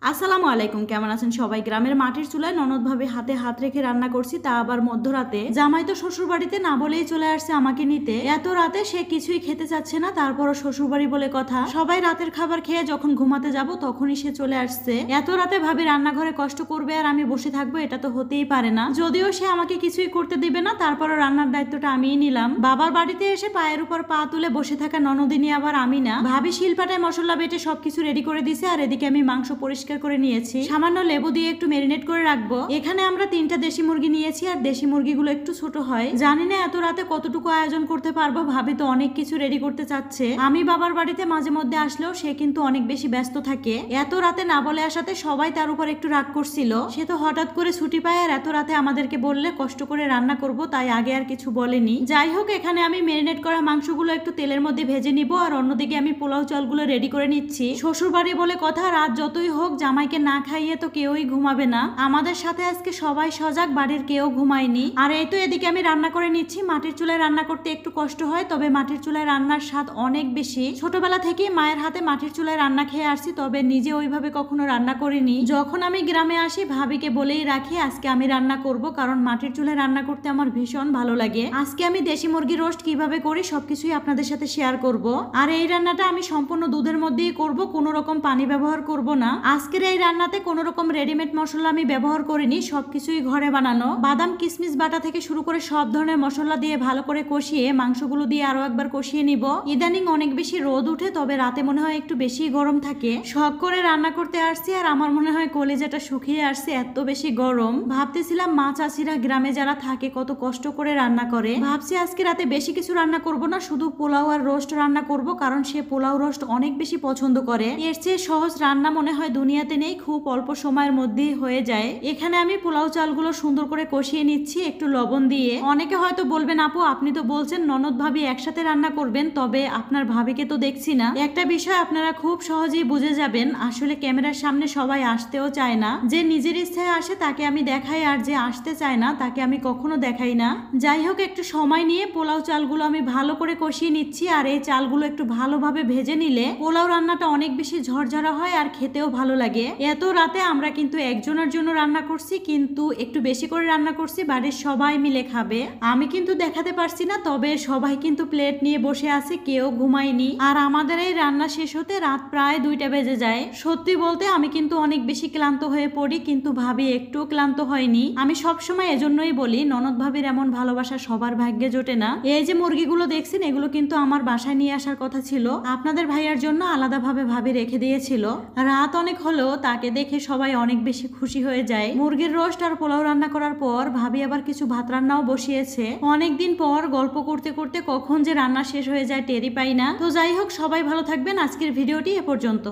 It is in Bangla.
আসসালামু আলাইকুম, কেমন আছেন সবাই? গ্রামের মাটির চুলায় ননদ ভাবে হাতে হাত রেখে রান্না করছি, তা আবার মধ্যরাতে। জামাই তো শ্বশুর বাড়িতে না বলেই চলে আসছে আমাকে নিতে। এত রাতে সে কিছুই খেতে চাচ্ছে না, তারপরও শ্বশুর বাড়ি বলে কথা। সবাই রাতের খাবার খেয়ে যখন ঘুমাতে যাব তখনই সে চলে আসছে। এত রাতে ভাবি রান্নাঘরে কষ্ট করবে আর আমি বসে থাকবো, এটা তো হতেই পারে না। যদিও সে আমাকে কিছুই করতে দিবে না, তারপরও রান্নার দায়িত্বটা আমিই নিলাম। বাবার বাড়িতে এসে পায়ের উপর পা তুলে বসে থাকা ননদিনী আবার আমি না। ভাবি শিলপাটায় মশলা বেটে সবকিছু রেডি করে দিছে, আর এদিকে আমি মাংস পরিষ্কার করে নিয়েছি। সামান্য লেবু দিয়ে একটু ম্যারিনেট করে রাখবো। এখানে আমরা 3টা দেশি মুরগি নিয়েছি, আর দেশি মুরগিগুলো একটু ছোট হয়। জানি না এত রাতে কতটুকু আয়োজন করতে পারবো। ভাবি তো অনেক কিছু রেডি করতে চাচ্ছে। আমি বাবার বাড়িতে মাঝে মধ্যে আসলেও সে কিন্তু অনেক বেশি ব্যস্ত থাকে। এত রাতে না বলে আসাতে সবাই তার উপর একটু রাগ করছিল। সে তো হঠাৎ করে ছুটি পায়, আর এত রাতে আমাদেরকে বললে কষ্ট করে রান্না করব, তাই আগে আর কিছু বলেনি। যাই হোক, এখানে আমি ম্যারিনেট করা মাংসগুলো একটু তেলের মধ্যে ভেজে নিব, আর অন্যদিকে আমি পোলাও চালগুলো রেডি করে নিচ্ছি। শ্বশুর বাড়ি বলে কথা, রাত যতই হোক জামাইকে না খাইয়ে তো কেউই ঘুমাবে না। আমাদের সাথে আজকে সবাই সজাগ, বাড়ির কেউ ঘুমায়নি। আর এই তো এদিকে আমি রান্না করে নিচ্ছি। মাটির চুলায় রান্না করতে একটু কষ্ট হয়, তবে মাটির চুলায় রান্নার স্বাদ অনেক বেশি। ছোটবেলা থেকেই মায়ের হাতে মাটির চুলায় রান্না খেয়ে আসছি, তবে নিজে ওইভাবে কখনো রান্না করিনি। যখন আমি গ্রামে আসি ভাবিকে বলেই রাখি আজকে আমি রান্না করব, কারণ মাটির চুলায় রান্না করতে আমার ভীষণ ভালো লাগে। আজকে আমি দেশি মুরগি রোস্ট কিভাবে করি সবকিছুই আপনাদের সাথে শেয়ার করব। আর এই রান্নাটা আমি সম্পূর্ণ দুধের মধ্যেই করব, কোনো রকম পানি ব্যবহার করব না। আজকের এই রান্নাতে কোনো রকম রেডিমেড মশলা আমি ব্যবহার করিনি, সবকিছুই ঘরে বানানো। বাদাম কিশমিশ বাটা থেকে শুরু করে সব ধরনের মশলা দিয়ে ভালো করে কষিয়ে মাংসগুলো দিয়ে আরো একবার কষিয়ে নিব। ইদানিং অনেক বেশি রোদ উঠে, তবে রাতে মনে হয় একটু বেশি গরম থাকে। শখ করে রান্না করতে আসছি, আর আমার মনে হয় কলিজাটা শুকিয়ে আসছে, এত বেশি গরম। ভাবতেছিলাম মা চাষিরা গ্রামে যারা থাকে কত কষ্ট করে রান্না করে। ভাবছি আজকে রাতে বেশি কিছু রান্না করব না, শুধু পোলাও আর রোস্ট রান্না করব, কারণ সে পোলাও রোস্ট অনেক বেশি পছন্দ করে। এর চেয়ে সহজ রান্না মনে হয় দুনিয়াতে নেই, খুব অল্প সময়ের মধ্যেই হয়ে যায়। এখানে আমি পোলাও চালগুলো সুন্দর করে কষিয়ে নিচ্ছি একটু লবণ দিয়ে। অনেকে হয়তো বলবেন আপু আপনি তো বলছেন ননদ ভাবি একসাথে রান্না করবেন, তবে আপনার ভাবিকে তো দেখছি না। একটা বিষয় আপনারা খুব সহজেই বুঝে যাবেন, আসলে ক্যামেরার সামনে সবাই আসতেও চায় না। যে নিজের ইচ্ছায় আসে তাকে আমি দেখাই, আর যে আসতে চায় না তাকে আমি কখনো দেখাই না। যাই হোক, একটু সময় নিয়ে পোলাও চালগুলো আমি ভালো করে কষিয়ে নিচ্ছি, আর এই চালগুলো একটু ভালোভাবে ভেজে নিলে পোলাও রান্নাটা অনেক বেশি ঝরঝরা হয় আর খেতেও ভালো লাগে। এত রাতে আমরা কিন্তু একজনের জন্য রান্না করছি, কিন্তু একটু বেশি করে রান্না করছি, বাড়ির সবাই মিলে খাবে। আমি কিন্তু দেখাতে পারছি না, তবে সবাই কিন্তু প্লেট নিয়ে বসে আছে, কেউ ঘুমায়নি। আর আমাদের এই রান্না শেষ হতে রাত প্রায় 2টা বেজে যায়। সত্যি বলতে আমি কিন্তু অনেক বেশি ক্লান্ত হয়ে পড়ি, কিন্তু ভাবি একটু ক্লান্ত হয়নি। আমি সবসময় এজন্যই বলি ননদ ভাবির এমন ভালোবাসা সবার ভাগ্যে জোটে না। এই যে মুরগিগুলো দেখছেন, এগুলো কিন্তু আমার বাসায় নিয়ে আসার কথা ছিল, আপনাদের ভাইয়ার জন্য আলাদাভাবে ভাবি রেখে দিয়েছিল। রাত অনেক হলেও তাকে দেখে সবাই অনেক বেশি খুশি হয়ে যায়। মুরগির রোস্ট আর পোলাও রান্না করার পর ভাবি আবার কিছু ভাত রান্নাও বসিয়েছে। অনেকদিন পর গল্প করতে করতে কখন যে রান্না শেষ হয়ে যায় টেরই পাই না। তো যাই হোক, সবাই ভালো থাকবেন। আজকের ভিডিওটি এ পর্যন্ত।